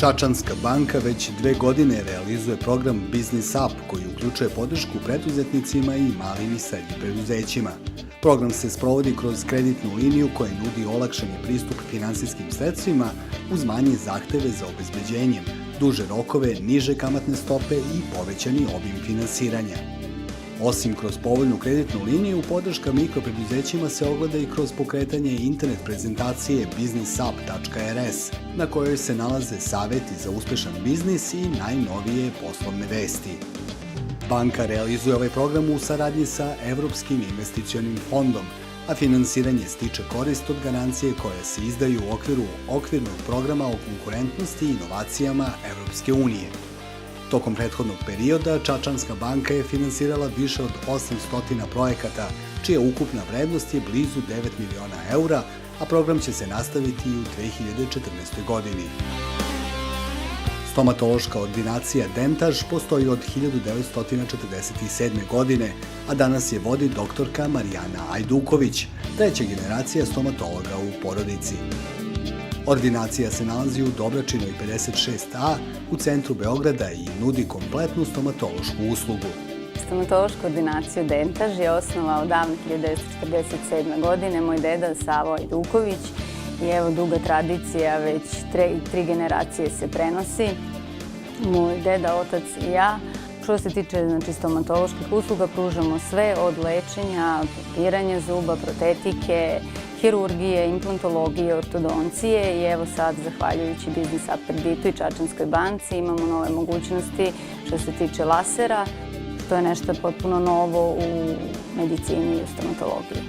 Čačanska banka već 2 godine realizuje program Business Up koji uključuje podršku preduzetnicima i malim i srednjim preduzećima. Program se sprovodi kroz kreditnu liniju koja nudi olakšani pristup finansijskim sredstvima uz manje zahteve za obezbeđenjem, duže rokove, niže kamatne stope i povećani obim finansiranja. Osim kroz povoljnu kreditnu liniju, podrška mikropreduzećima se ogleda i kroz pokretanje internet prezentacije businessup.rs, na kojoj se nalaze saveti za uspešan biznis i najnovije poslovne vesti. Banka realizuje ovaj program u saradnji sa Evropskim investicionim fondom, a finansiranje stiče korist od garancije koje se izdaju u okviru okvirnog programa o konkurentnosti i inovacijama Evropske unije. Tokom prethodnog perioda, Čačanska banka je finansirala više od 800 projekata, čija ukupna vrednost je blizu 9 miliona eura, a program će se nastaviti i u 2014. godini. Stomatološka ordinacija Dentaž postoji od 1947. godine, a danas je vodi doktorka Marijana Ajduković, treća generacija stomatologa u porodici. Ordinacija se nalazi u Dobračinoj 56A u centru Beograda i nudi kompletnu stomatološku uslugu. Stomatološku ordinaciju Dentaž je osnovao davne 1947. godine moj deda Savo Ajduković i evo duga tradicija, već 3 generacije se prenosi. Moj deda, otac i ja. Što se tiče stomatoloških usluga, pružamo sve od lečenja, biranja zuba, protetike, hirurgije, implantologije, ortodoncije i evo sad, zahvaljujući Business Up kreditu i Čačanskoj banci, imamo nove mogućnosti što se tiče lasera. To je nešto potpuno novo u medicini i u stomatologiji.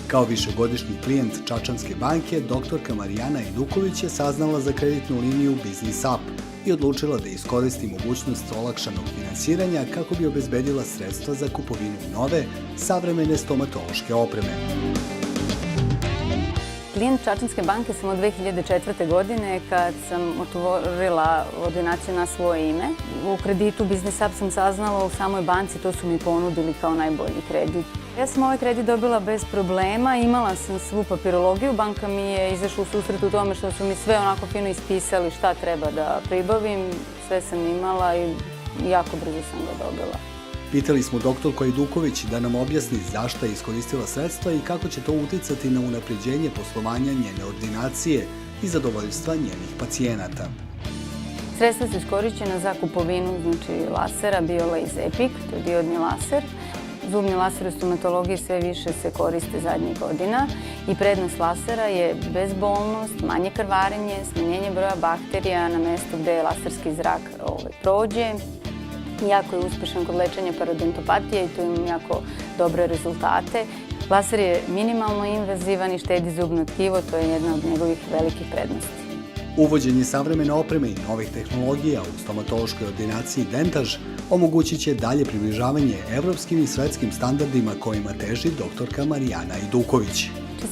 Kao višegodišnji klijent Čačanske banke, doktorka Marijana Ajduković je saznala za kreditnu liniju Business Up i odlučila da iskoristi mogućnost olakšanog finansiranja kako bi obezbedila sredstva za kupovinu nove, savremene stomatološke opreme. Klijent Čačanske banke sam od 2004. godine kad sam otvorila ordinaciju na svoje ime. U kreditu Business Up sam saznala u samoj banci, to su mi ponudili kao najbolji kredit. Ja sam ovaj kredit dobila bez problema, imala sam svu papirologiju, banka mi je izašla u susret u tome što su mi sve onako fino ispisali šta treba da pribavim, sve sam imala i jako brzo sam ga dobila. Pitali smo doktorku Ajduković da nam objasni zašto je iskoristila sredstva i kako će to uticati na unapređenje poslovanja njene ordinacije i zadovoljstva njenih pacijenata. Sredstva su iskorišćena za kupovinu lasera BioLaser Epic, to je diodni laser. Zubni laser u stomatologiji sve više se koriste zadnjih godina i prednost lasera je bezbolnost, manje krvarenje, smanjenje broja bakterija na mestu gde laserski zrak prođe. Jako je uspešan kod lečenja parodontopatije i tu imam jako dobre rezultate. Laser je minimalno invazivan i štedi zubno tkivo, to je jedna od njegovih velikih prednosti. Uvođenje savremene opreme i novih tehnologija u stomatološkoj ordinaciji Dentaž omogućit će dalje približavanje evropskim i svetskim standardima kojima teži doktorka Marijana Ajduković.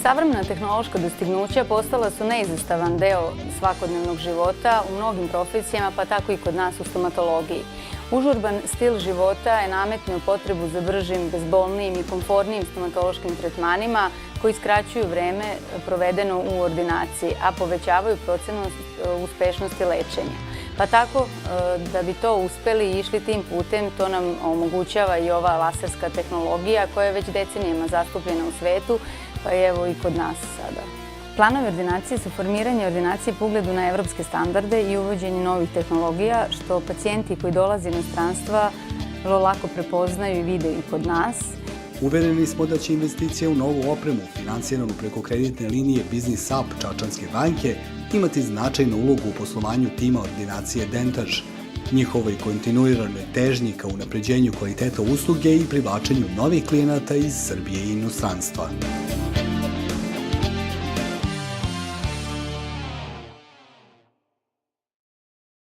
Savremena tehnološka dostignuća postala su neizostavan deo svakodnevnog života u mnogim profesijama, pa tako i kod nas u stomatologiji. Užurban stil života je nametnuo potrebu za bržim, bezbolnijim i komfornijim stomatološkim tretmanima koji skraćuju vreme provedeno u ordinaciji, a povećavaju procenat uspešnosti lečenja. Pa tako, da bi to uspeli i išli tim putem, to nam omogućava i ova laserska tehnologija koja je već decenijama zastupljena u svetu, pa je evo i kod nas sada. Planovi ordinacije su formiranje ordinacije po ugledu na evropske standarde i uvođenje novih tehnologija, što pacijenti koji dolaze iz inostranstva vrlo lako prepoznaju i vide i kod nas. Uvereni smo da će investicija u novu opremu, finansiranu preko kreditne linije Business Up Čačanske banke, imati značajnu ulogu u poslovanju tima ordinacije Dentaž, njihovoj kontinuiranoj težnji ka unapređenju kvaliteta usluge i privlačenju novih klijenata iz Srbije i inostranstva.